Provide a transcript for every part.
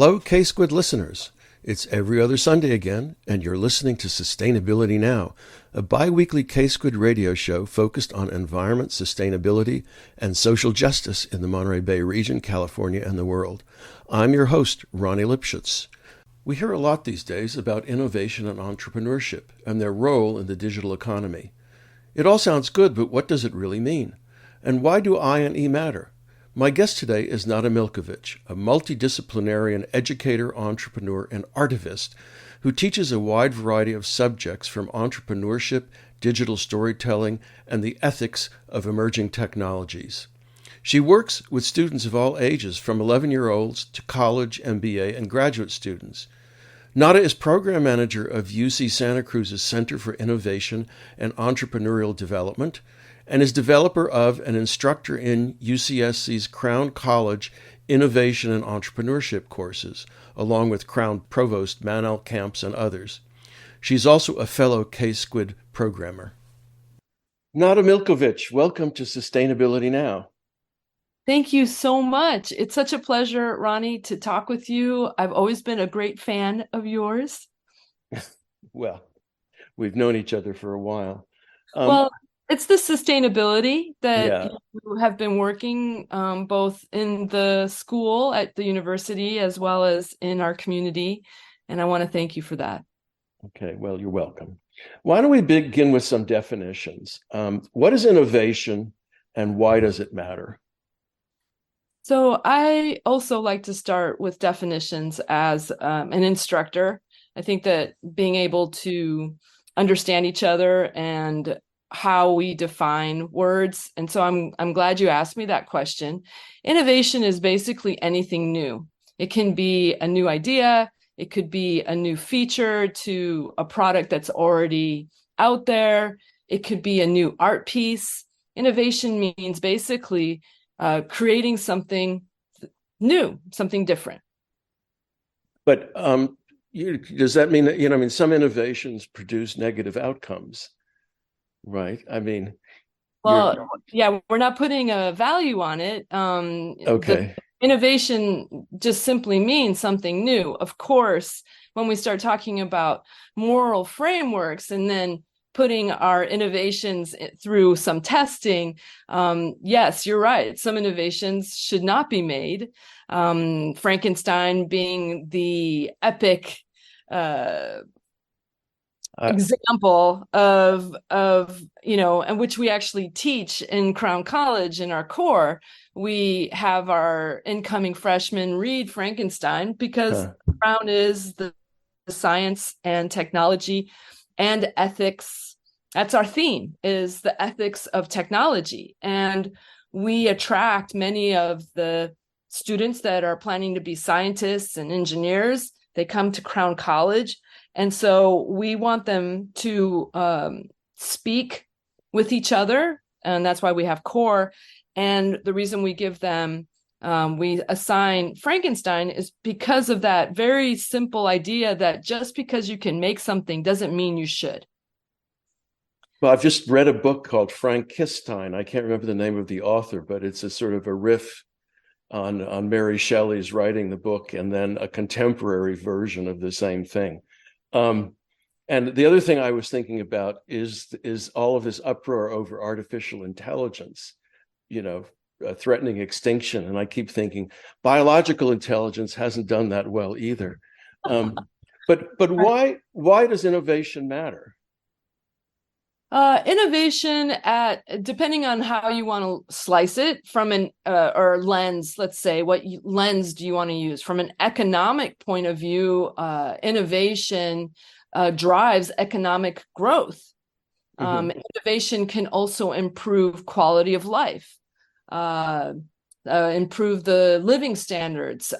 Hello, K-Squid listeners. It's every other Sunday again, and you're listening to Sustainability Now, a bi-weekly K-Squid radio show focused on environment, sustainability, and social justice in the Monterey Bay region, California, and the world. I'm your host, Ronnie Lipschutz. We hear a lot these days about innovation and entrepreneurship and their role in the digital economy. It all sounds good, but what does it really mean? And why do I&E matter? My guest today is Nada Miljkovic, a multidisciplinarian educator, entrepreneur, and artivist who teaches a wide variety of subjects from entrepreneurship, digital storytelling, and the ethics of emerging technologies. She works with students of all ages, from 11-year-olds to college, MBA, and graduate students. Nada is program manager of UC Santa Cruz's Center for Innovation and Entrepreneurial Development, and is developer of and instructor in UCSC's Crown College Innovation and Entrepreneurship courses, along with Crown Provost Manal Camps and others. She's also a fellow K-Squid programmer. Nada Miljkovic, welcome to Sustainability Now. Thank you so much. It's such a pleasure, Ronnie, to talk with you. I've always been a great fan of yours. Well, we've known each other for a while. It's the sustainability that you have been working both in the school at the university as well as in our community. And I want to thank you for that. Okay, well, you're welcome. Why don't we begin with some definitions? What is innovation and why does it matter? So I also like to start with definitions as an instructor. I think that being able to understand each other and how we define words. And so I'm glad you asked me that question. Innovation is basically anything new. It can be a new idea. It could be a new feature to a product that's already out there. It could be a new art piece. Innovation means basically creating something new, something different. But does that mean that, some innovations produce negative outcomes? Right. I mean, we're not putting a value on it. Okay. Innovation just simply means something new. Of course, when we start talking about moral frameworks and then putting our innovations through some testing, yes, you're right. Some innovations should not be made. Frankenstein being the epic example of and which we actually teach in Crown College in our core. We have our incoming freshmen read Frankenstein because Crown is the science and technology and ethics. That's our theme, is the ethics of technology. And we attract many of the students that are planning to be scientists and engineers. They come to Crown College. And so we want them to speak with each other, and that's why we have core. And the reason we give them, we assign Frankenstein is because of that very simple idea that just because you can make something doesn't mean you should. Well, I've just read a book called Frankenstein. I can't remember the name of the author, but it's a sort of a riff on Mary Shelley's writing the book and then a contemporary version of the same thing. And the other thing I was thinking about is all of this uproar over artificial intelligence, threatening extinction. And I keep thinking biological intelligence hasn't done that well either. But why does innovation matter? Innovation, depending on how you want to slice it from an or lens, let's say, what lens do you want to use? From an economic point of view, innovation drives economic growth. Innovation can also improve quality of life, improve the living standards.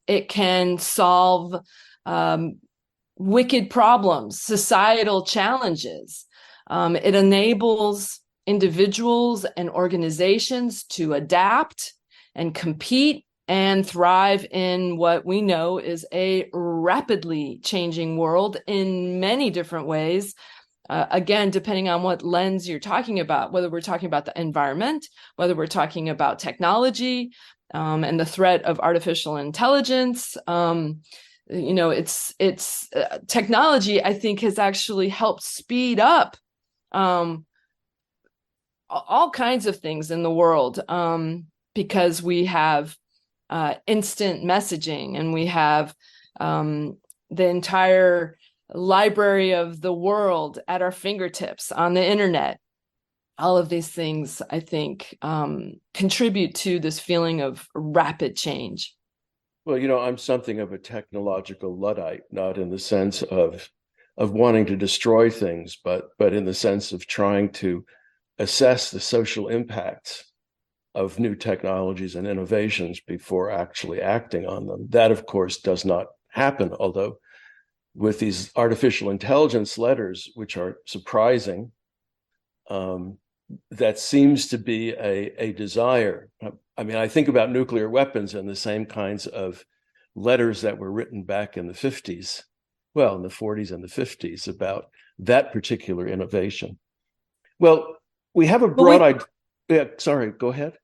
It can solve wicked problems, societal challenges. It enables individuals and organizations to adapt and compete and thrive in what we know is a rapidly changing world in many different ways. Again, depending on what lens you're talking about, whether we're talking about the environment, whether we're talking about technology, and the threat of artificial intelligence. It's technology, I think, has actually helped speed up all kinds of things in the world, because we have instant messaging, and we have the entire library of the world at our fingertips on the internet. All of these things, I think, contribute to this feeling of rapid change. Well, I'm something of a technological Luddite, not in the sense of wanting to destroy things, but in the sense of trying to assess the social impacts of new technologies and innovations before actually acting on them. That, of course, does not happen, although with these artificial intelligence letters, which are surprising, that seems to be a desire. I mean, I think about nuclear weapons and the same kinds of letters that were written back in the 50s, well, in the 40s and the 50s, about that particular innovation. Well, we have a broad idea. Yeah, sorry, go ahead.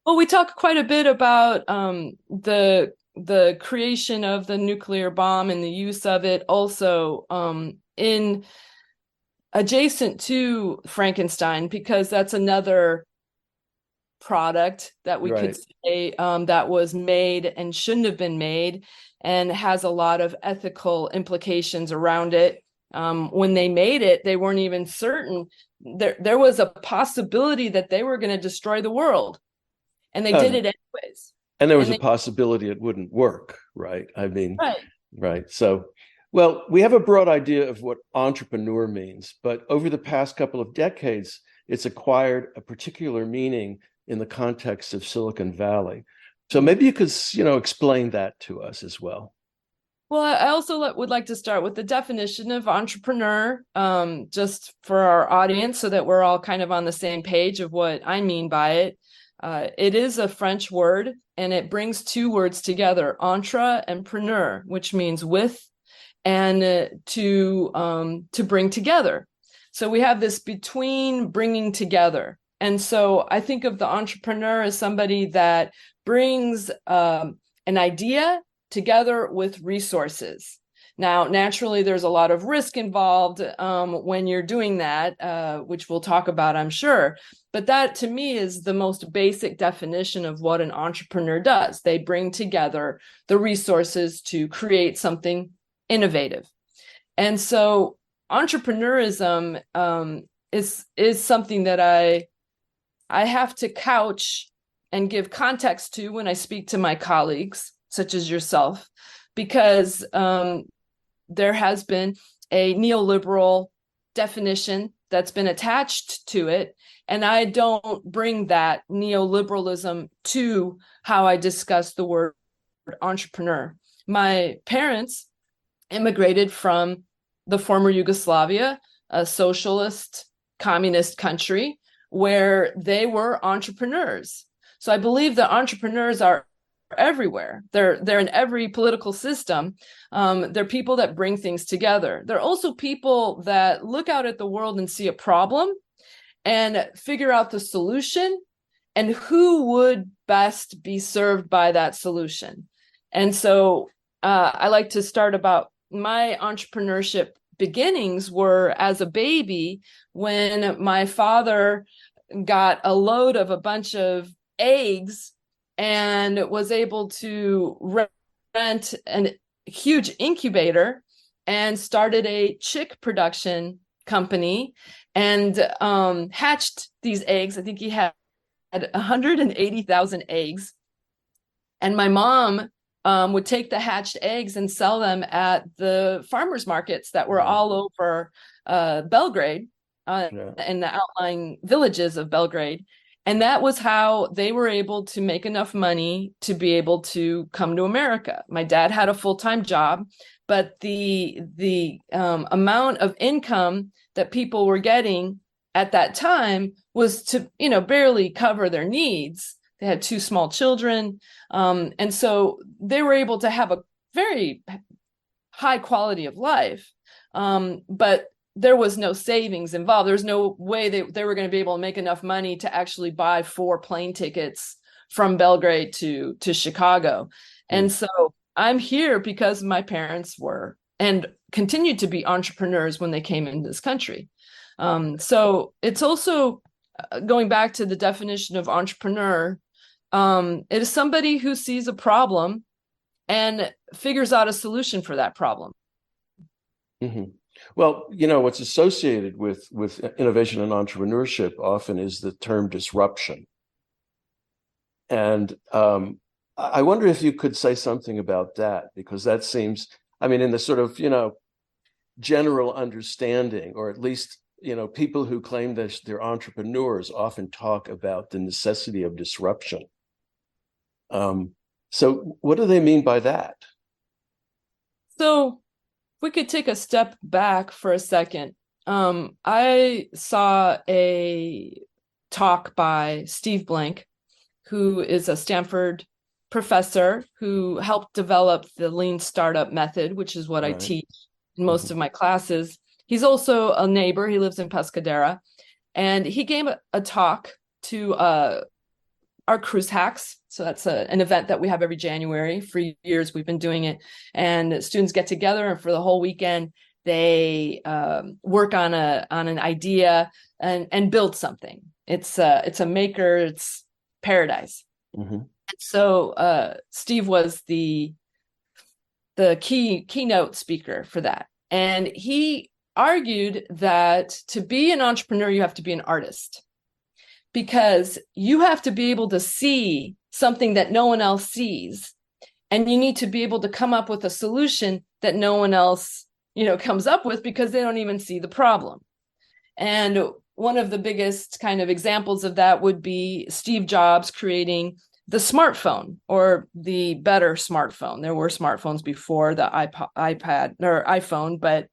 Well, we talk quite a bit about the creation of the nuclear bomb and the use of it also in adjacent to Frankenstein, because that's another product that we could say that was made and shouldn't have been made, and has a lot of ethical implications around it. When they made it, they weren't even certain. There was a possibility that they were going to destroy the world, and they did it anyways. And there was a possibility it wouldn't work, right? I mean, right. So, well, we have a broad idea of what entrepreneur means, but over the past couple of decades, it's acquired a particular meaning in the context of Silicon Valley. So maybe you could, explain that to us as well. Well, I also would like to start with the definition of entrepreneur, just for our audience, so that we're all kind of on the same page of what I mean by it. It is a French word, and it brings two words together, entre and preneur, which means with and to bring together. So we have this between, bringing together. And so I think of the entrepreneur as somebody that brings an idea together with resources. Now, naturally, there's a lot of risk involved when you're doing that, which we'll talk about, I'm sure. But that, to me, is the most basic definition of what an entrepreneur does. They bring together the resources to create something innovative. And so entrepreneurism is something that I have to couch and give context to when I speak to my colleagues, such as yourself, because there has been a neoliberal definition that's been attached to it, and I don't bring that neoliberalism to how I discuss the word entrepreneur. My parents immigrated from the former Yugoslavia, a socialist communist country, where they were entrepreneurs. So I believe that entrepreneurs are everywhere. They're in every political system. They're people that bring things together. They're also people that look out at the world and see a problem and figure out the solution and who would best be served by that solution. And so I like to start about my entrepreneurship beginnings were as a baby when my father got a load of a bunch of eggs and was able to rent a huge incubator and started a chick production company and hatched these eggs. I think he had 180,000 eggs. And my mom would take the hatched eggs and sell them at the farmers markets that were all over Belgrade and the outlying villages of Belgrade. And that was how they were able to make enough money to be able to come to America. My dad had a full-time job, but the amount of income that people were getting at that time was to, barely cover their needs. They had 2 small children. And so they were able to have a very high quality of life. But there was no savings involved. There's no way they were going to be able to make enough money to actually buy 4 plane tickets from Belgrade to Chicago. And so I'm here because my parents were and continued to be entrepreneurs when they came into this country. So it's also going back to the definition of entrepreneur. It is somebody who sees a problem and figures out a solution for that problem. Mm-hmm. Well, what's associated with innovation and entrepreneurship often is the term disruption. And I wonder if you could say something about that, because that seems, in the sort of, general understanding, or at least, people who claim that they're entrepreneurs often talk about the necessity of disruption. So what do they mean by that? So we could take a step back for a second. I saw a talk by Steve Blank, who is a Stanford professor who helped develop the lean startup method, which is what I teach in most of my classes. He's also a neighbor. He lives in Pescadera. And he gave a talk to our cruise hacks. So that's an event that we have every January. For years, we've been doing it. And students get together, and for the whole weekend, they work on an idea and build something. It's a maker. It's paradise. Mm-hmm. So Steve was the keynote speaker for that. And he argued that to be an entrepreneur, you have to be an artist, because you have to be able to see something that no one else sees. And you need to be able to come up with a solution that no one else, comes up with, because they don't even see the problem. And one of the biggest kind of examples of that would be Steve Jobs creating the smartphone, or the better smartphone. There were smartphones before the iPad or iPhone, but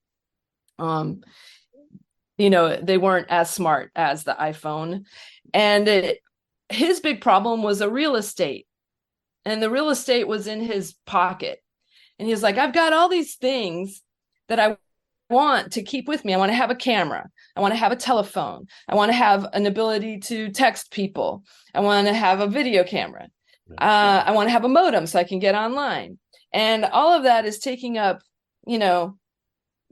they weren't as smart as the iPhone. And his big problem was a real estate, and the real estate was in his pocket. And he was like, I've got all these things that I want to keep with me. I want to have a camera. I want to have a telephone. I want to have an ability to text people. I want to have a video camera. I want to have a modem so I can get online. And all of that is taking up,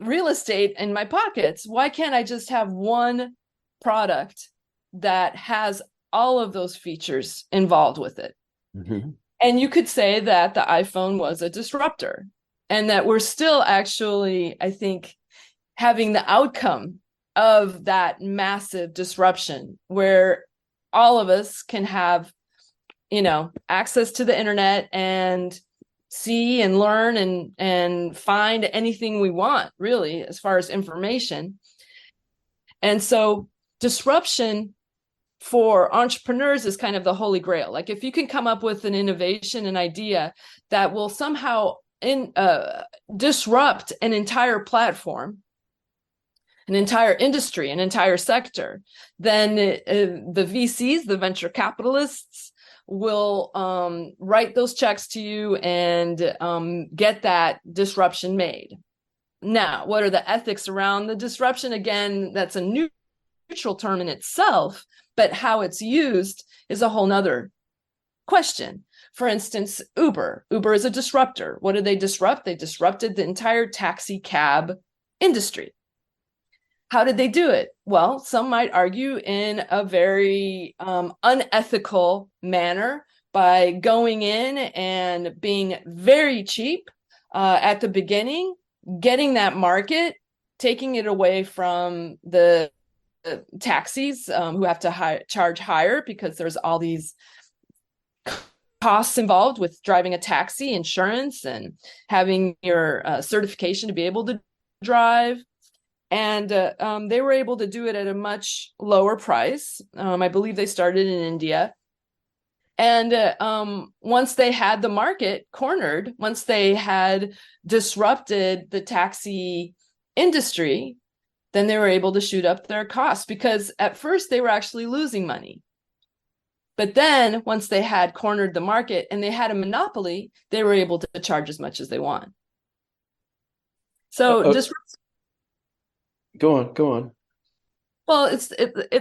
real estate in my pockets. Why can't I just have one product that has all of those features involved with it? Mm-hmm. And you could say that the iPhone was a disruptor, and that we're still actually, I think, having the outcome of that massive disruption, where all of us can have, access to the internet and see and learn and find anything we want, really, as far as information. And so disruption for entrepreneurs is kind of the holy grail. Like, if you can come up with an innovation, an idea that will somehow disrupt an entire platform, an entire industry, an entire sector, then the VCs, the venture capitalists, will write those checks to you and get that disruption made. Now, what are the ethics around the disruption? Again, that's a neutral term in itself, but how it's used is a whole nother question. For instance, Uber is a disruptor. What did they disrupt? They disrupted the entire taxi cab industry. How did they do it? Well, some might argue in a very unethical manner, by going in and being very cheap at the beginning, getting that market, taking it away from the taxis who have to charge higher, because there's all these costs involved with driving a taxi, insurance, and having your certification to be able to drive. And they were able to do it at a much lower price. I believe they started in India. And once they had the market cornered, once they had disrupted the taxi industry, then they were able to shoot up their costs, because at first they were actually losing money. But then once they had cornered the market and they had a monopoly, they were able to charge as much as they want. So Go on. Well,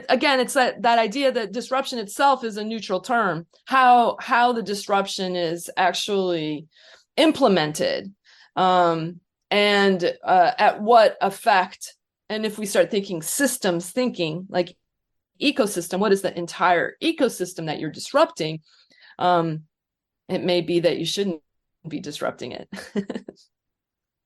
again, it's that idea that disruption itself is a neutral term. How the disruption is actually implemented, and at what effect. And if we start thinking systems thinking, like ecosystem, what is the entire ecosystem that you're disrupting? It may be that you shouldn't be disrupting it.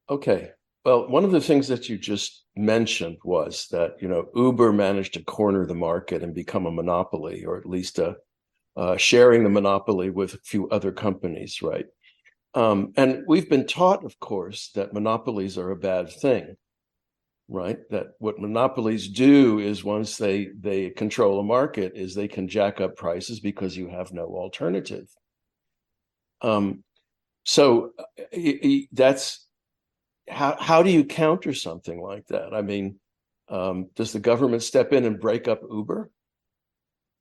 Okay. Well, one of the things that you just mentioned was that, Uber managed to corner the market and become a monopoly, or at least sharing the monopoly with a few other companies, right? And we've been taught, of course, that monopolies are a bad thing, right? That what monopolies do is once they control a market is they can jack up prices because you have no alternative. So that's how do you counter something like that? I mean, does the government step in and break up Uber?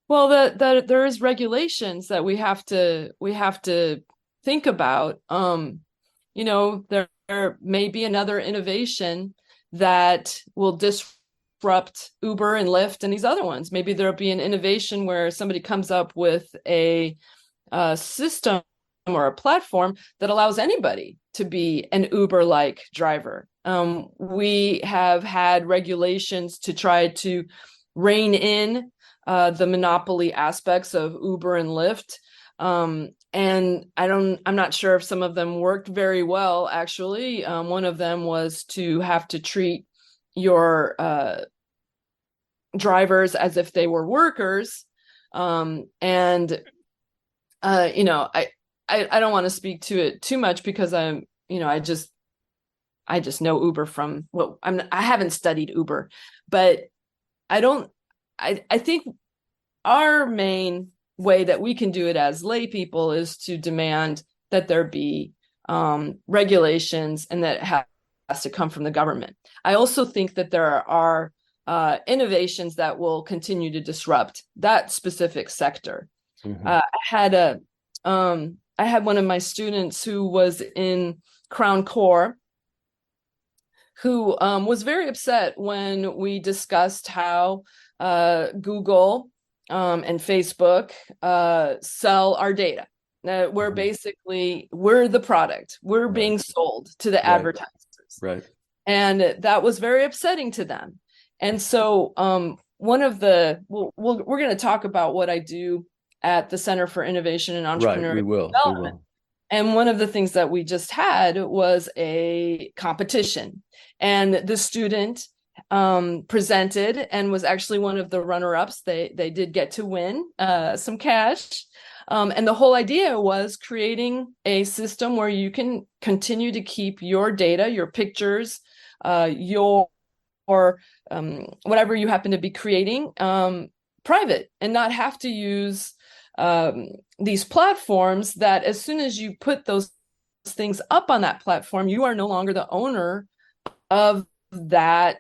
Well, there is regulations that we have to think about. There may be another innovation that will disrupt Uber and Lyft and these other ones. Maybe there'll be an innovation where somebody comes up with a system or a platform that allows anybody to be an Uber-like driver. We have had regulations to try to rein in the monopoly aspects of Uber and Lyft. And I'm not sure if some of them worked very well, actually. One of them was to have to treat your drivers as if they were workers. I don't want to speak to it too much because I just know Uber from I haven't studied Uber, but I think our main way that we can do it as lay people is to demand that there be regulations, and that has to come from the government. I also think that there are innovations that will continue to disrupt that specific sector. Mm-hmm. I had one of my students who was in Crown Core who was very upset when we discussed how Google and Facebook sell our data. We're the product. We're right. Being sold to the right. advertisers. Right. And that was very upsetting to them. And so we're going to talk about what I do at the Center for Innovation and Entrepreneurship Development. And one of the things that we just had was a competition. And the student presented and was actually one of the runner-ups. They did get to win some cash. And the whole idea was creating a system where you can continue to keep your data, your pictures, your whatever you happen to be creating private, and not have to use these platforms that as soon as you put those things up on that platform, you are no longer the owner of that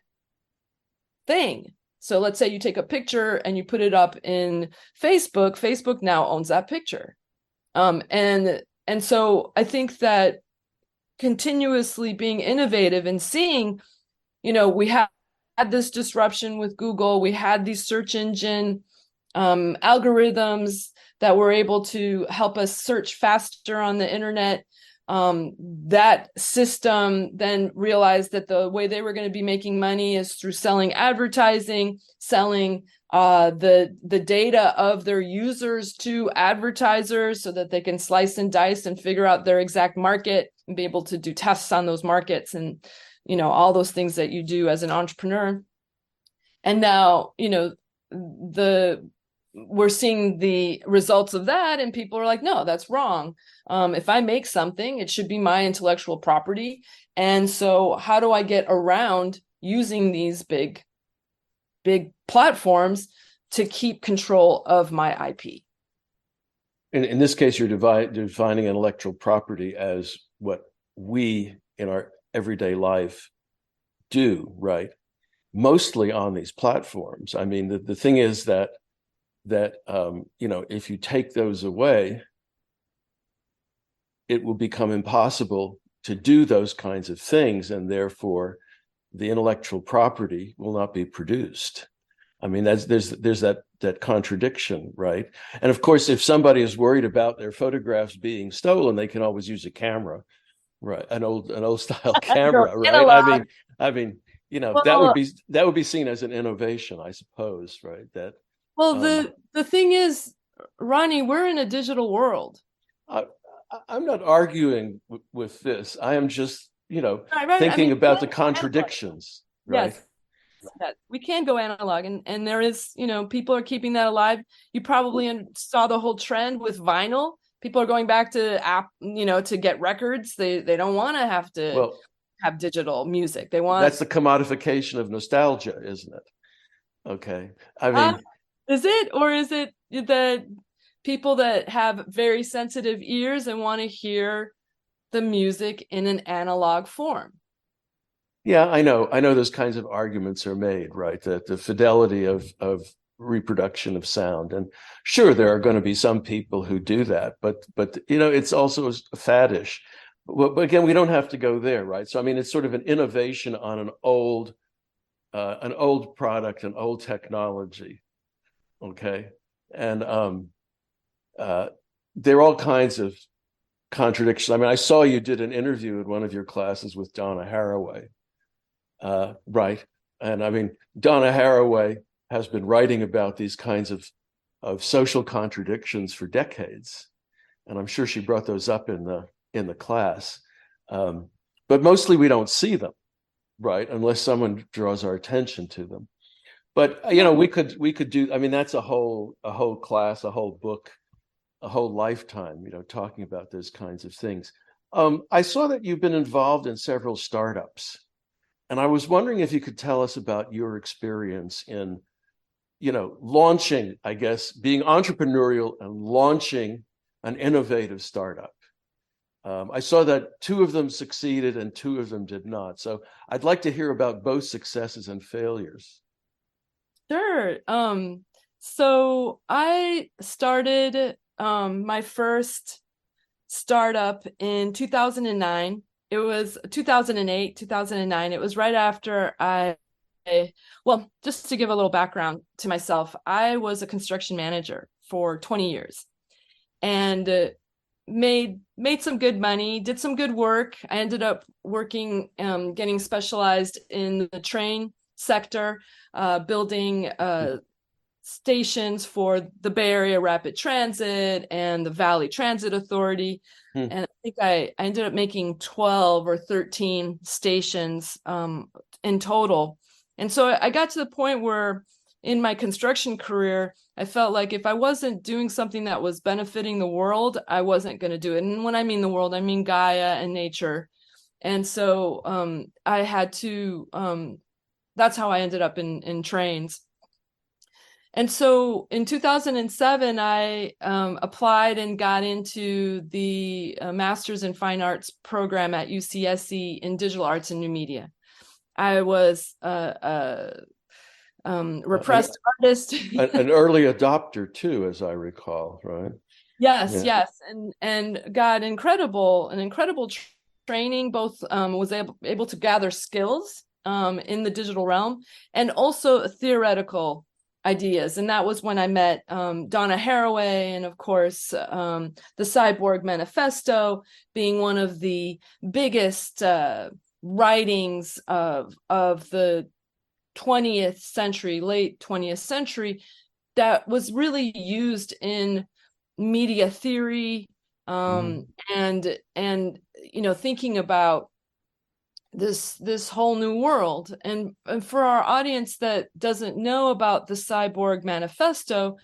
thing. So let's say you take a picture and you put it up in Facebook. Facebook now owns that picture. And so I think that continuously being innovative and seeing, we had this disruption with Google. We had these search engine algorithms that were able to help us search faster on the internet. That system then realized that the way they were going to be making money is through selling advertising, selling the data of their users to advertisers so that they can slice and dice and figure out their exact market and be able to do tests on those markets and, all those things that you do as an entrepreneur. And now, we're seeing the results of that, and people are like, no, that's wrong. If I make something, it should be my intellectual property. And so how do I get around using these big platforms to keep control of my IP? In this case, you're defining intellectual property as what we in our everyday life do, right? Mostly on these platforms. I mean, the thing is that if you take those away, it will become impossible to do those kinds of things, and therefore the intellectual property will not be produced. I mean, there's that contradiction, right? And of course, if somebody is worried about their photographs being stolen, they can always use a camera, right? An old style Go camera, right? analog. I mean, Well, that would be seen as an innovation, I suppose, right? That well, um, the thing is, Ronnie, we're in a digital world. I, I'm not arguing with this. I am just, Right, right. I thinking mean, about the analog. contradictions, right? Yes, that we can go analog, and there is, people are keeping that alive. You probably saw the whole trend with vinyl. People are going back to to get records. They don't want to have to Well, have digital music. They want that's the commodification of nostalgia, isn't it? Okay. I uh, mean, is it, or is it that people that have very sensitive ears and want to hear the music in an analog form? yeah, I know those kinds of arguments are made, right? That the fidelity of reproduction of sound. And sure, there are going to be some people who do that, but it's also faddish. But again, we don't have to go there, right? So I mean, it's sort of an innovation on an old product, an old technology. Okay. And there are all kinds of contradictions. I mean, I saw you did an interview in one of your classes with Donna Haraway. Right. And I mean, Donna Haraway has been writing about these kinds of social contradictions for decades. And I'm sure she brought those up in the class. But mostly we don't see them, right? Unless someone draws our attention to them. But we could do, I mean, that's a whole class, a whole book, a whole lifetime, talking about those kinds of things. I saw that you've been involved in several startups. And I was wondering if you could tell us about your experience in, launching, I guess, being entrepreneurial and launching an innovative startup. I saw that two of them succeeded and two of them did not. So I'd like to hear about both successes and failures. Sure. So I started my first startup in 2009. It was 2008, 2009. It was right after well, just to give a little background to myself, I was a construction manager for 20 years and made some good money, did some good work. I ended up working, getting specialized in the train sector, building stations for the Bay Area Rapid Transit and the Valley Transit Authority. Hmm. And I think I ended up making 12 or 13 stations in total. And so I got to the point where in my construction career, I felt like if I wasn't doing something that was benefiting the world, I wasn't going to do it. And when I mean the world, I mean Gaia and nature. And so I had to, that's how I ended up in trains. And so in 2007, I applied and got into the Master's in Fine Arts program at UCSC in Digital Arts and New Media. I was a repressed artist. An early adopter too, as I recall, right? Yes, Yeah. yes, and got an incredible training. Both was able to gather skills in the digital realm and also theoretical ideas. And that was when I met Donna Haraway, and of course the Cyborg Manifesto being one of the biggest writings of the 20th century, late 20th century, that was really used in media theory, and thinking about this whole new world. And for our audience that doesn't know about the Cyborg Manifesto,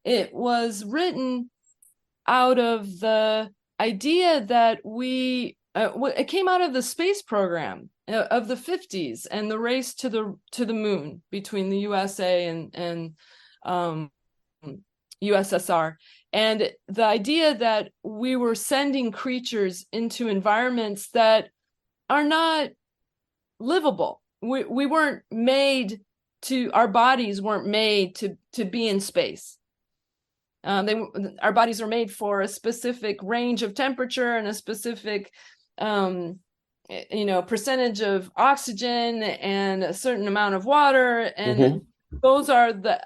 it was written out of the idea that it came out of the space program of the 50s and the race to the moon between the USA and USSR, and the idea that we were sending creatures into environments that are not livable. We weren't made to, our bodies weren't made to be in space. Our bodies are made for a specific range of temperature and a specific percentage of oxygen and a certain amount of water, and those are the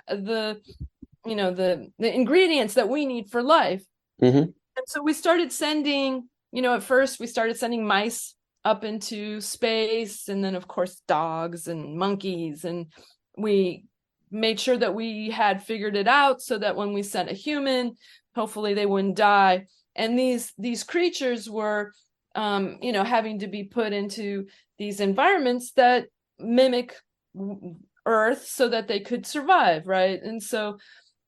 the ingredients that we need for life. Mm-hmm. And so we started sending, at first we started sending mice up into space, and then of course dogs and monkeys, and we made sure that we had figured it out so that when we sent a human, hopefully they wouldn't die. And these creatures were having to be put into these environments that mimic Earth so that they could survive, right? And so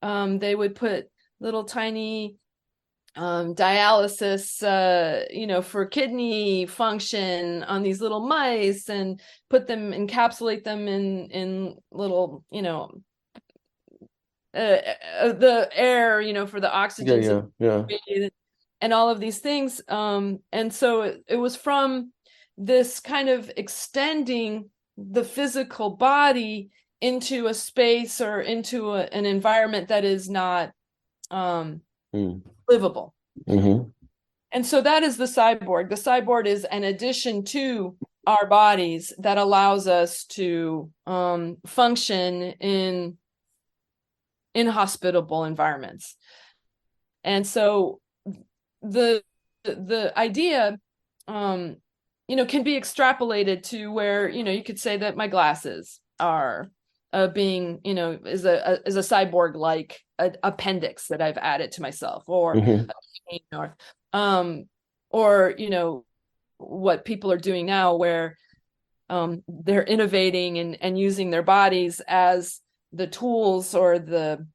they would put little tiny dialysis, for kidney function on these little mice, and encapsulate them in little, the air, for the oxygen, Yeah. and all of these things. And so it was from this kind of extending the physical body into a space or into an environment that is not livable. Mm-hmm. And so that is the cyborg. The cyborg is an addition to our bodies that allows us to function in inhospitable environments. And so the idea can be extrapolated to where you could say that my glasses are being is a cyborg like appendix that I've added to myself, or or what people are doing now, where they're innovating and using their bodies as the tools or the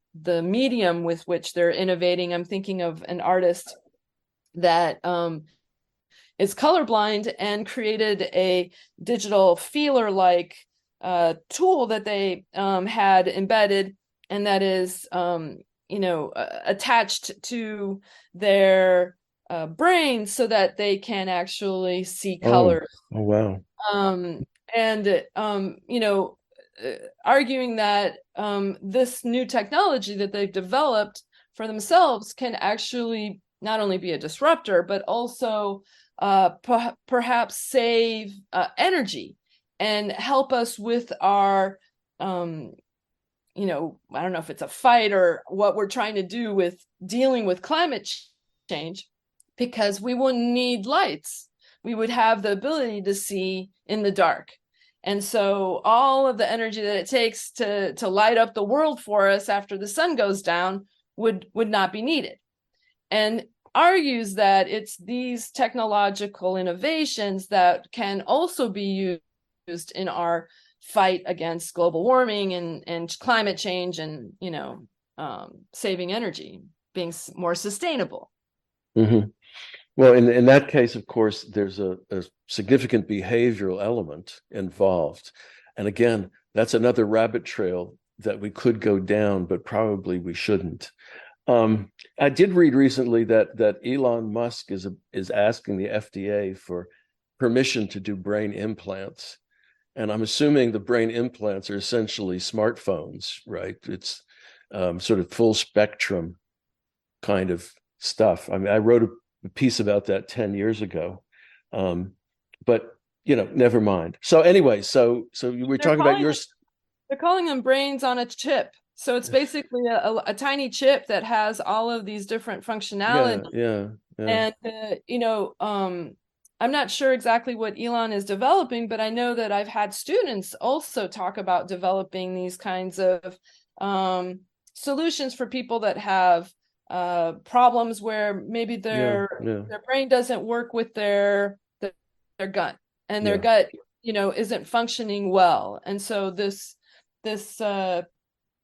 medium with which they're innovating. I'm thinking of an artist that is colorblind and created a digital feeler like tool that they had embedded, and that is attached to their brain so that they can actually see colors. Oh wow. Arguing that this new technology that they've developed for themselves can actually not only be a disruptor, but also perhaps save energy and help us with our, I don't know if it's a fight or what we're trying to do with dealing with climate change, because we wouldn't need lights. We would have the ability to see in the dark. And so all of the energy that it takes to light up the world for us after the sun goes down would not be needed. And argues that it's these technological innovations that can also be used in our fight against global warming and climate change, and saving energy, being more sustainable. Mm-hmm. Well, in that case, of course, there's a significant behavioral element involved. And again, that's another rabbit trail that we could go down, but probably we shouldn't. I did read recently that Elon Musk is asking the FDA for permission to do brain implants. And I'm assuming the brain implants are essentially smartphones, right? It's sort of full spectrum kind of stuff. I mean, I wrote a piece about that 10 years ago. But never mind. So anyway, so you were talking about yours. They're calling them brains on a chip. So it's basically a tiny chip that has all of these different functionality. Yeah. And I'm not sure exactly what Elon is developing, but I know that I've had students also talk about developing these kinds of solutions for people that have problems where maybe their brain doesn't work with their gut, and their gut isn't functioning well. And so this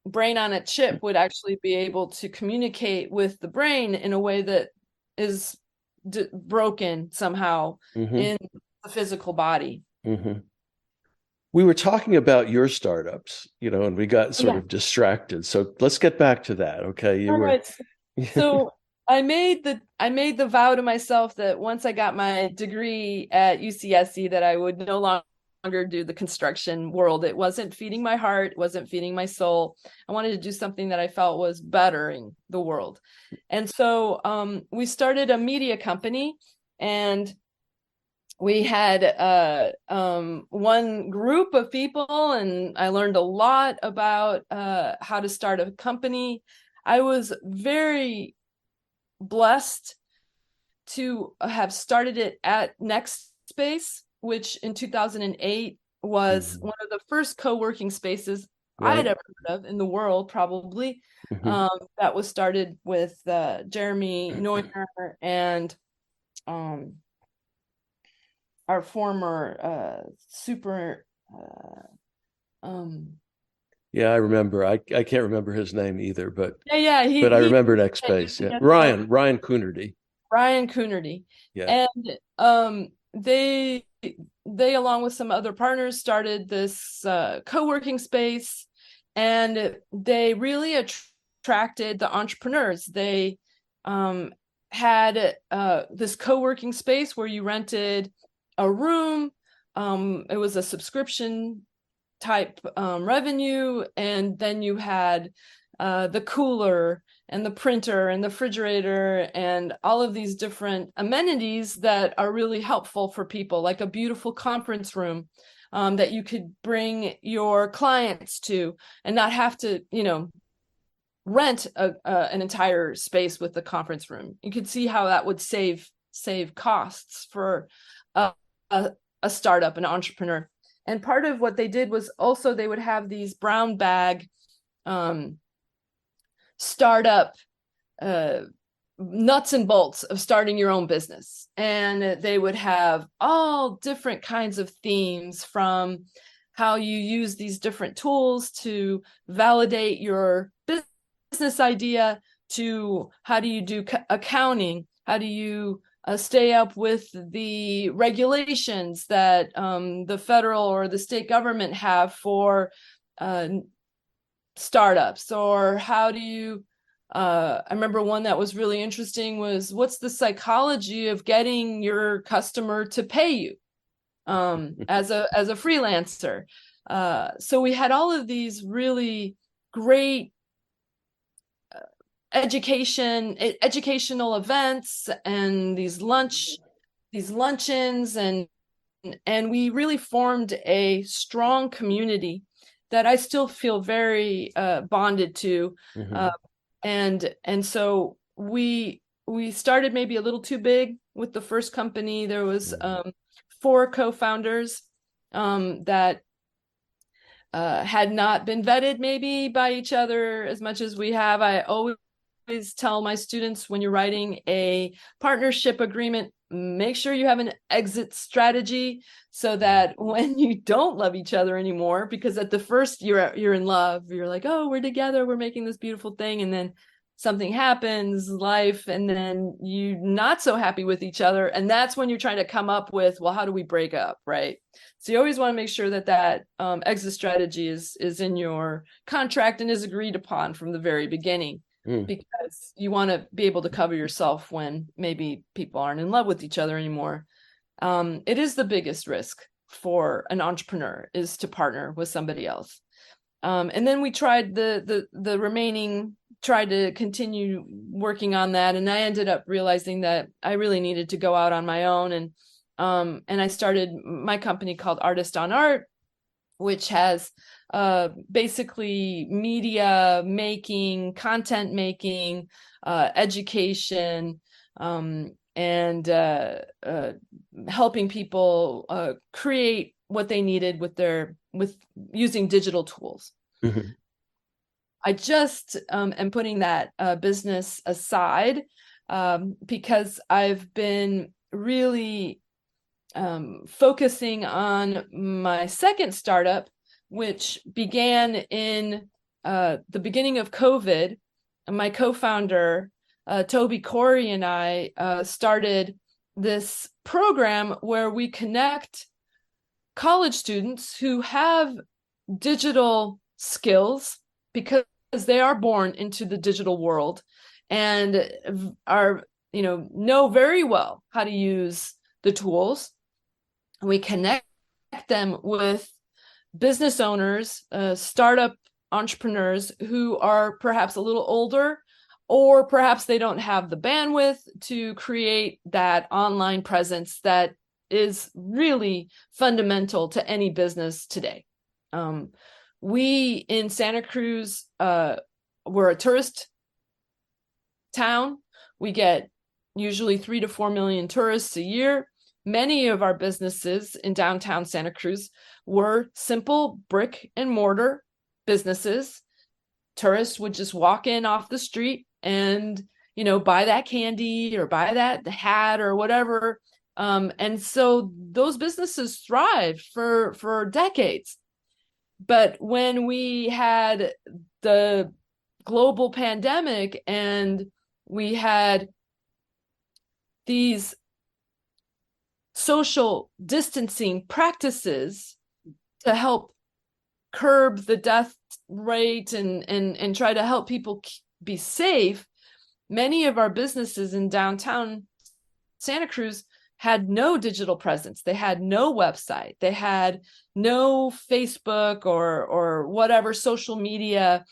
brain on a chip would actually be able to communicate with the brain in a way that is broken somehow in the physical body. We were talking about your startups, and we got sort of distracted. So let's get back to that. Okay. So I made the vow to myself that once I got my degree at UCSC, that I would no longer do the construction world. It wasn't feeding my heart, it wasn't feeding my soul. I wanted to do something that I felt was bettering the world. And so we started a media company, and we had one group of people, and I learned a lot about how to start a company. I was very blessed to have started it at Next Space, which in 2008 was one of the first co-working spaces I had Right. ever heard of in the world, probably. Hmm. That was started with Jeremy Neuner and our former super um Yeah, I remember. I can't remember his name either, yeah, but I he remember Next Space. Yeah, Ryan Coonerty. Ryan Coonerty. Yeah. And they along with some other partners started this co-working space, and they really attracted the entrepreneurs. They had this co-working space where you rented a room. It was a subscription type revenue, and then you had the cooler and the printer and the refrigerator and all of these different amenities that are really helpful for people, like a beautiful conference room that you could bring your clients to and not have to, rent an entire space with the conference room. You could see how that would save costs for a, a startup, an entrepreneur. And part of what they did was also they would have these brown bag startup nuts and bolts of starting your own business. And they would have all different kinds of themes, from how you use these different tools to validate your business idea, to how do you do accounting, how do you stay up with the regulations that the federal or the state government have for startups, or how do you I remember one that was really interesting was, what's the psychology of getting your customer to pay you as a freelancer? So we had all of these really great educational events and these luncheons, and we really formed a strong community that I still feel very bonded to. Hmm. And so we started maybe a little too big with the first company. There was 4 co-founders that had not been vetted maybe by each other as much as we have. I always tell my students, when you're writing a partnership agreement, make sure you have an exit strategy, so that when you don't love each other anymore, because at the first you're in love, you're like, oh, we're together, we're making this beautiful thing, and then something happens, life, and then you're not so happy with each other, and that's when you're trying to come up with, well, how do we break up, right? So you always want to make sure that exit strategy is in your contract and is agreed upon from the very beginning, because you want to be able to cover yourself when maybe people aren't in love with each other anymore. It is the biggest risk for an entrepreneur, is to partner with somebody else. And then we tried the remaining, tried to continue working on that. And I ended up realizing that I really needed to go out on my own. And I started my company called Artist on Art, which has basically media making, content making, education, and helping people create what they needed with using digital tools. Hmm. I just am putting that business aside because I've been really focusing on my second startup, which began in the beginning of COVID. My co-founder, Toby Corey, and I started this program where we connect college students who have digital skills, because they are born into the digital world and are, know very well how to use the tools. We connect them with business owners, startup entrepreneurs who are perhaps a little older, or perhaps they don't have the bandwidth to create that online presence that is really fundamental to any business today. We in Santa Cruz, we're a tourist town. We get usually 3 to 4 million tourists a year. Many of our businesses in downtown Santa Cruz were simple brick and mortar businesses. Tourists would just walk in off the street and, buy that candy or buy that hat or whatever. And so those businesses thrived for decades. But when we had the global pandemic and we had these social distancing practices to help curb the death rate and try to help people be safe, many of our businesses in downtown Santa Cruz had no digital presence. They had no website. They had no Facebook or whatever social media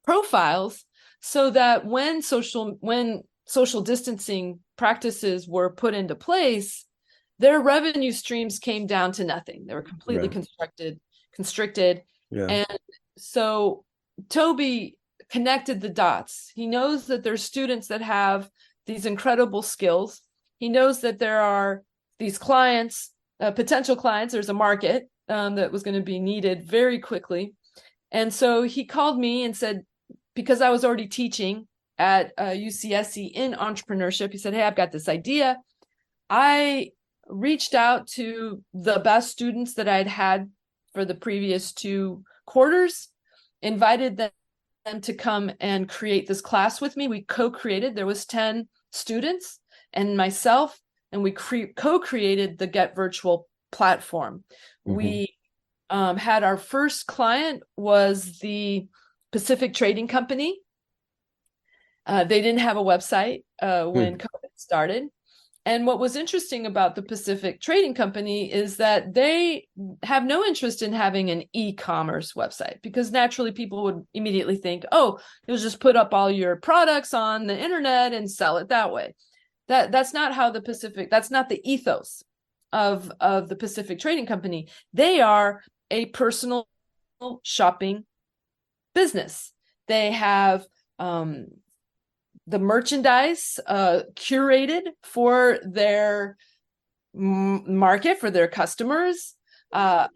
profiles, so that when social distancing practices were put into place, their revenue streams came down to nothing. They were completely constricted. Yeah. And so Toby connected the dots. He knows that there's students that have these incredible skills. He knows that there are these clients, potential clients. There's a market that was going to be needed very quickly. And so he called me and said, because I was already teaching at UCSC in entrepreneurship, he said, hey, I've got this idea. I reached out to the best students that I'd had for the previous 2 quarters, invited them to come and create this class with me. We co-created. There was 10 students and myself, and we co-created the Get Virtual platform. Mm-hmm. We had our first client was the Pacific Trading Company. They didn't have a website when COVID started. And what was interesting about the Pacific Trading Company is that they have no interest in having an e-commerce website, because naturally people would immediately think, oh, you'll just put up all your products on the internet and sell it that way. That's not how that's not the ethos of the Pacific Trading Company. They are a personal shopping business. They have the merchandise curated for their market, for their customers. I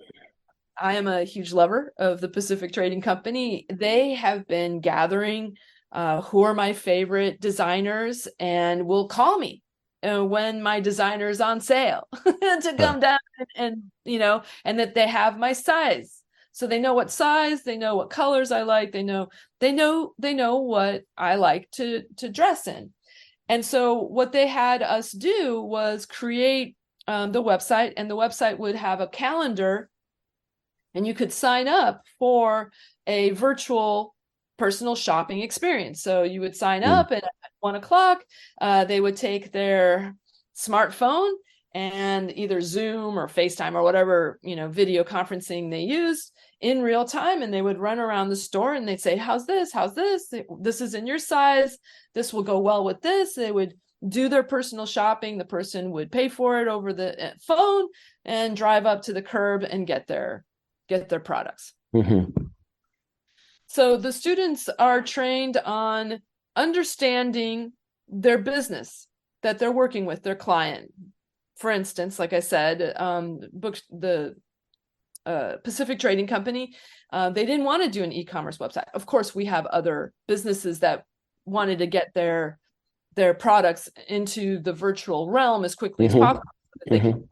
am a huge lover of the Pacific Trading Company. They have been gathering who are my favorite designers and will call me when my designer is on sale to come down and that they have my size. So they know what size, they know what colors I like, they know what I like to dress in. And so what they had us do was create the website, and the website would have a calendar, and you could sign up for a virtual personal shopping experience. So you would sign up, and at 1:00, they would take their smartphone and either Zoom or FaceTime or whatever, video conferencing they used in real time. And they would run around the store and they'd say, how's this? How's this? This is in your size. This will go well with this. They would do their personal shopping. The person would pay for it over the phone and drive up to the curb and get their products. Mm-hmm. So the students are trained on understanding their business that they're working with, their client. For instance, like I said, the Pacific Trading Company, they didn't want to do an e-commerce website. Of course, we have other businesses that wanted to get their products into the virtual realm as quickly as possible, so that they can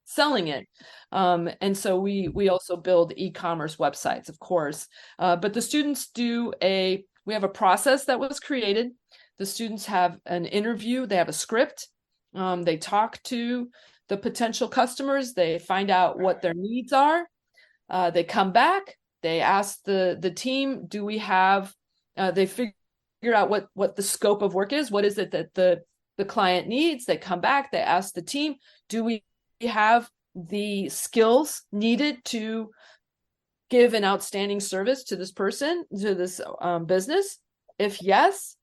selling it. And so we also build e-commerce websites, of course. But the students we have a process that was created. The students have an interview. They have a script. They talk to the potential customers. They find out what their needs are. They come back. They ask the team, do we have, they figure out what the scope of work is. What is it that the client needs? They come back. They ask the team, do we have the skills needed to give an outstanding service to this person, to this business? If yes,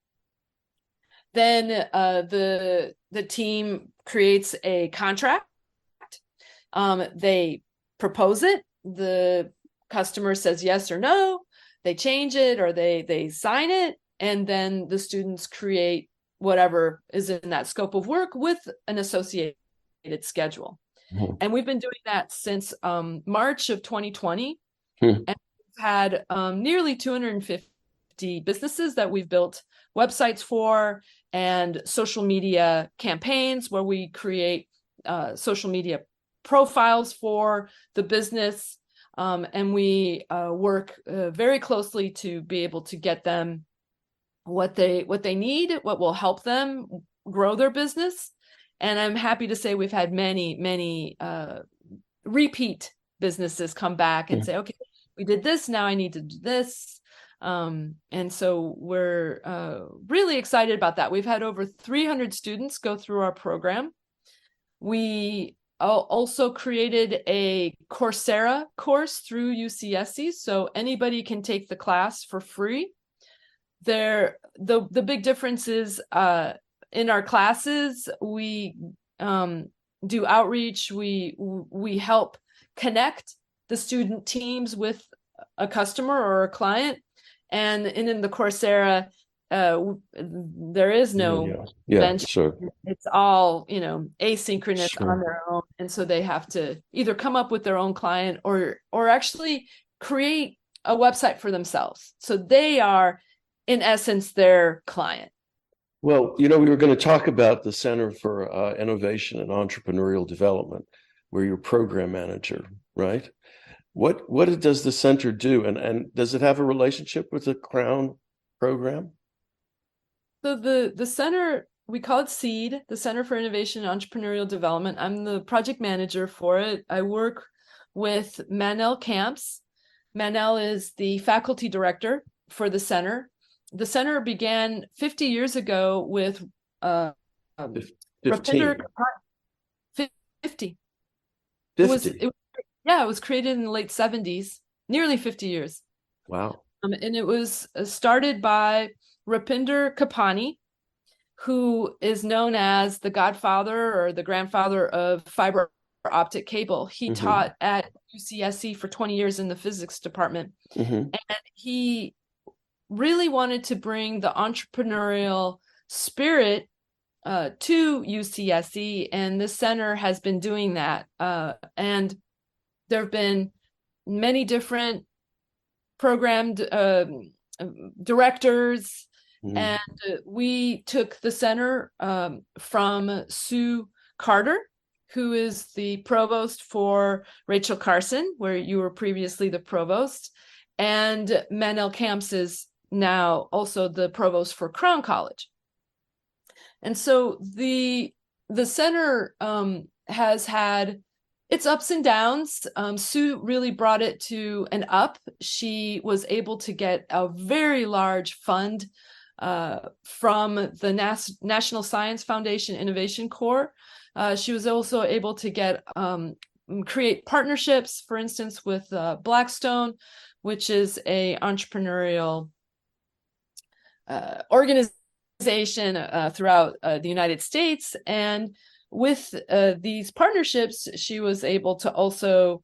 Then the team creates a contract. They propose it. The customer says yes or no. They change it or they sign it, and then the students create whatever is in that scope of work with an associated schedule. Mm-hmm. And we've been doing that since March of 2020. Mm-hmm. And we've had nearly 250 businesses that we've built websites for, and social media campaigns where we create social media profiles for the business. And we work very closely to be able to get them what they need, what will help them grow their business. And I'm happy to say we've had many repeat businesses come back and say, okay, we did this, now I need to do this. And so we're really excited about that. We've had over 300 students go through our program. We also created a Coursera course through UCSC, so anybody can take the class for free. The big difference is in our classes, we do outreach. We help connect the student teams with a customer or a client, and in the Coursera, there is no bench. Sure. It's all asynchronous Sure. on their own, and so they have to either come up with their own client or actually create a website for themselves. So they are, in essence, their client. Well, we were going to talk about the Center for Innovation and Entrepreneurial Development, where you're program manager, right? What does the center do, and does it have a relationship with the Crown program? So the center, we call it SEED, the Center for Innovation and Entrepreneurial Development. I'm the project manager for it. I work with Manel Camps. Manel is the faculty director for the center. The center began 50 years ago with 15. Rapinder 50. 50. It was created in the late 70s, nearly 50 years. Wow. And it was started by Rapinder Kapani, who is known as the godfather or the grandfather of fiber optic cable. He taught at UCSC for 20 years in the physics department. And he really wanted to bring the entrepreneurial spirit to UCSC, and this center has been doing that. And there have been many different program directors, and we took the center from Sue Carter, who is the provost for Rachel Carson, where you were previously the provost, and Manel Camps is now also the provost for Crown College. And so the center has had its ups and downs. Sue really brought it to an up. She was able to get a very large fund from the National Science Foundation Innovation Corps. She was also able to get create partnerships, for instance, with Blackstone, which is a entrepreneurial organization throughout the United States. And with these partnerships, she was able to also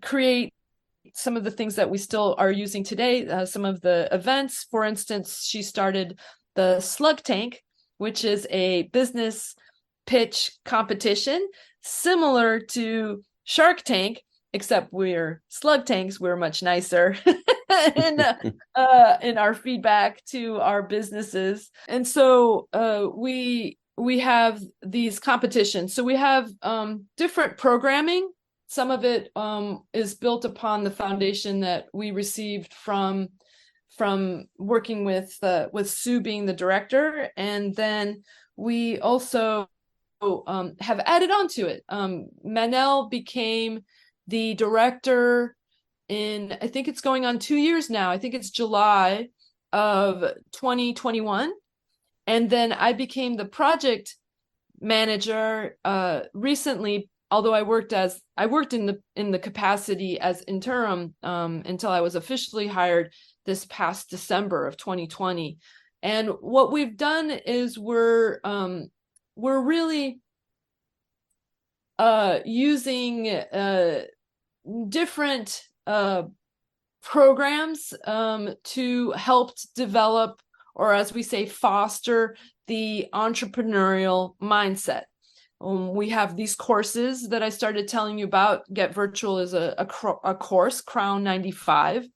create some of the things that we still are using today, some of the events. For instance, she started the Slug Tank, which is a business pitch competition similar to Shark Tank, except we're slug tanks. We're much nicer in our feedback to our businesses. And so we have these competitions. So we have different programming. Some of it is built upon the foundation that we received from working with Sue being the director, and then we also have added on to it. Manel became the director in, I think it's going on 2 years now. I think it's July of 2021. And then I became the project manager recently, although I worked in the capacity as interim until I was officially hired this past December of 2020. And what we've done is we're really using different programs to help develop, or as we say, foster the entrepreneurial mindset. We have these courses that I started telling you about. Get Virtual is a course, Crown 95.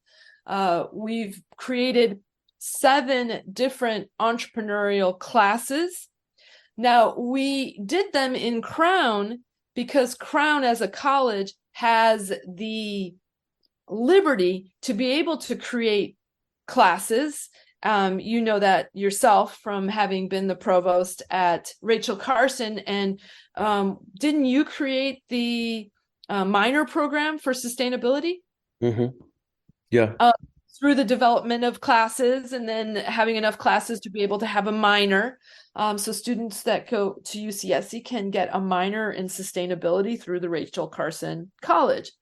We've created 7 different entrepreneurial classes. Now, we did them in Crown because Crown as a college has the liberty to be able to create classes. You know that yourself from having been the provost at Rachel Carson. And didn't you create the minor program for sustainability? Mm-hmm. Yeah. Through the development of classes and then having enough classes to be able to have a minor. So students that go to UCSC can get a minor in sustainability through the Rachel Carson College.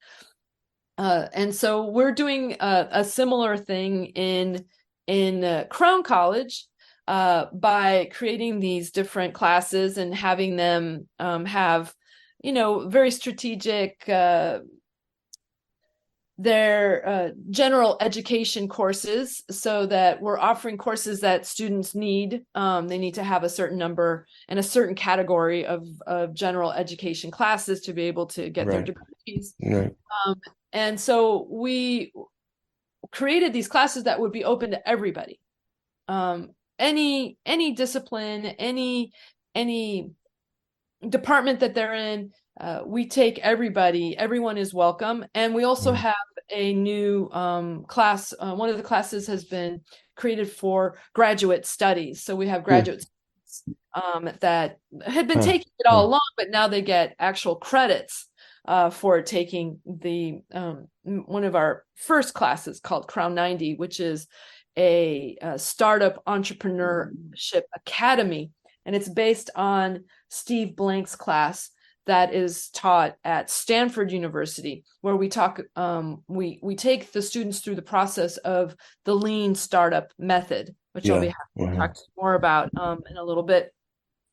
And so we're doing a similar thing in Crown College by creating these different classes and having them have, very strategic, their general education courses, so that we're offering courses that students need. They need to have a certain number and a certain category of general education classes to be able to get their degrees. Right. And so we created these classes that would be open to everybody. Any discipline, any department that they're in, we take everybody. Everyone is welcome. And we also have a new class. One of the classes has been created for graduate studies. So we have graduate students that had been taking it all along, but now they get actual credits for taking the one of our first classes called Crown 90, which is a startup entrepreneurship academy. And it's based on Steve Blank's class that is taught at Stanford University, where we talk, we take the students through the process of the lean startup method, which I'll be happy to talk more about in a little bit.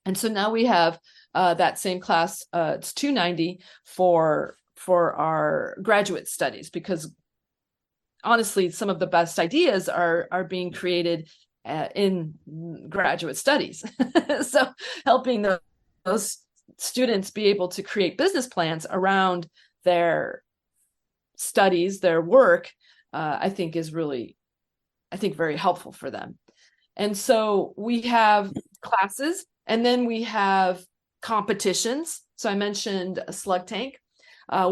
And so now we have that same class, it's 290 for our graduate studies, because honestly, some of the best ideas are being created in graduate studies. So helping those students be able to create business plans around their studies, their work, I think is really, very helpful for them. And so we have classes, and then we have competitions. So I mentioned a Slug Tank.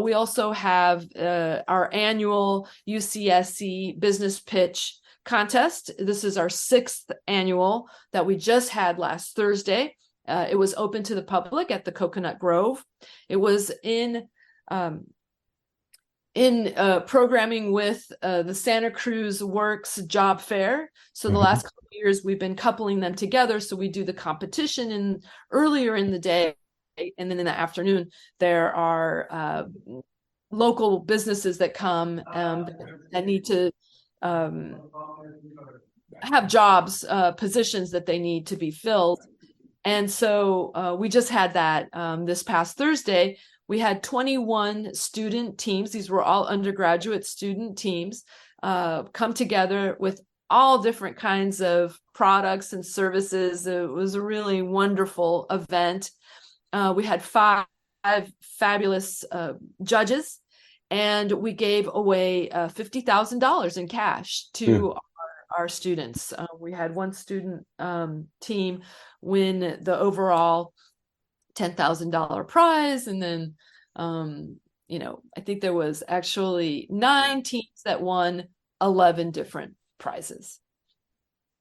We also have our annual UCSC business pitch contest. This is our 6th annual that we just had last Thursday. It was open to the public at the Coconut Grove. It was in programming with the Santa Cruz Works Job Fair. So the last couple of years, we've been coupling them together. So we do the competition earlier in the day, and then in the afternoon, there are local businesses that come that need to have jobs, positions that they need to be filled. And so we just had that this past Thursday. We had 21 student teams. These were all undergraduate student teams come together with all different kinds of products and services. It was a really wonderful event. We had 5 fabulous judges, and we gave away $50,000 in cash to our students. We had one student team win the overall $10,000 prize. And then, I think there was actually 9 teams that won 11 different prizes.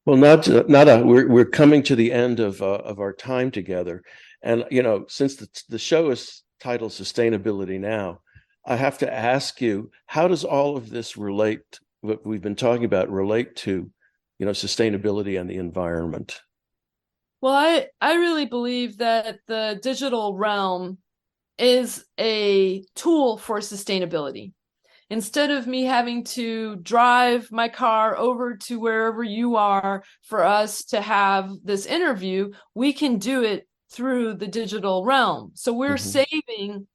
Well, Nada, we're coming to the end of our time together. And, since the show is titled Sustainability Now, I have to ask you, how does all of this relate, what we've been talking about, relate to, sustainability and the environment? Well, I really believe that the digital realm is a tool for sustainability. instead of me having to drive my car over to wherever you are for us to have this interview, we can do it through the digital realm. So we're saving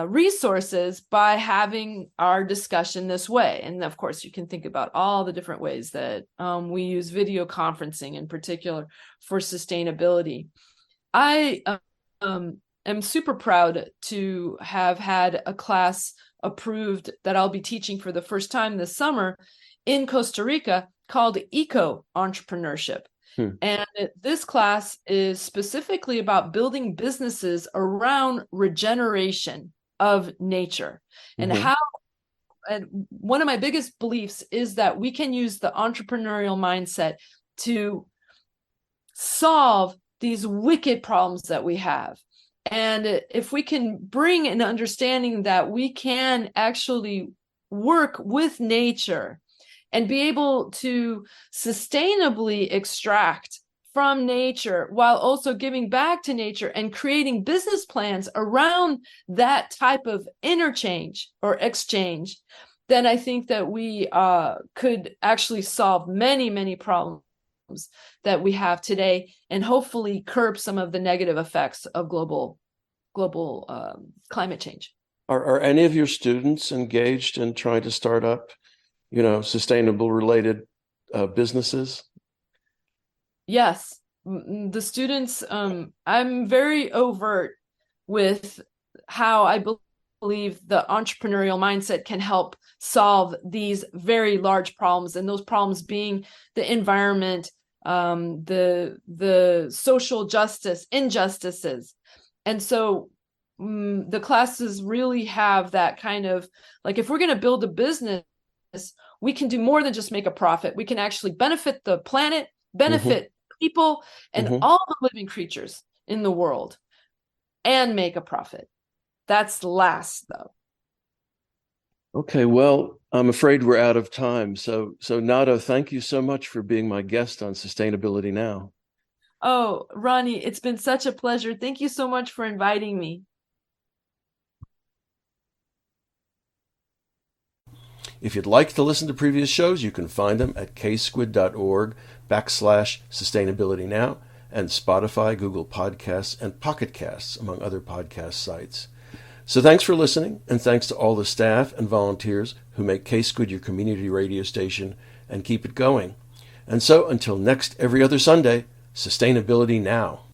resources by having our discussion this way. And of course, you can think about all the different ways that we use video conferencing in particular for sustainability. I am super proud to have had a class approved that I'll be teaching for the first time this summer in Costa Rica called Eco Entrepreneurship. And this class is specifically about building businesses around regeneration of nature and how, and one of my biggest beliefs is that we can use the entrepreneurial mindset to solve these wicked problems that we have. And if we can bring an understanding that we can actually work with nature and be able to sustainably extract from nature while also giving back to nature and creating business plans around that type of interchange or exchange, then I think that we could actually solve many, many problems that we have today and hopefully curb some of the negative effects of global climate change. Are any of your students engaged in trying to start up, sustainable related businesses? Yes, the students, I'm very overt with how I believe the entrepreneurial mindset can help solve these very large problems, and those problems being the environment, the social justice, injustices. And so the classes really have that kind of, like, if we're going to build a business, we can do more than just make a profit. We can actually benefit the planet, benefit people, and all the living creatures in the world, and make a profit. That's last, though. Okay, well, I'm afraid we're out of time. So Nada, thank you so much for being my guest on Sustainability Now. Oh, Ronnie, it's been such a pleasure. Thank you so much for inviting me. If you'd like to listen to previous shows, you can find them at ksquid.org/sustainability-now and Spotify, Google Podcasts, and Pocket Casts, among other podcast sites. So thanks for listening, and thanks to all the staff and volunteers who make K-Squid your community radio station and keep it going. And so until next every other Sunday, Sustainability Now.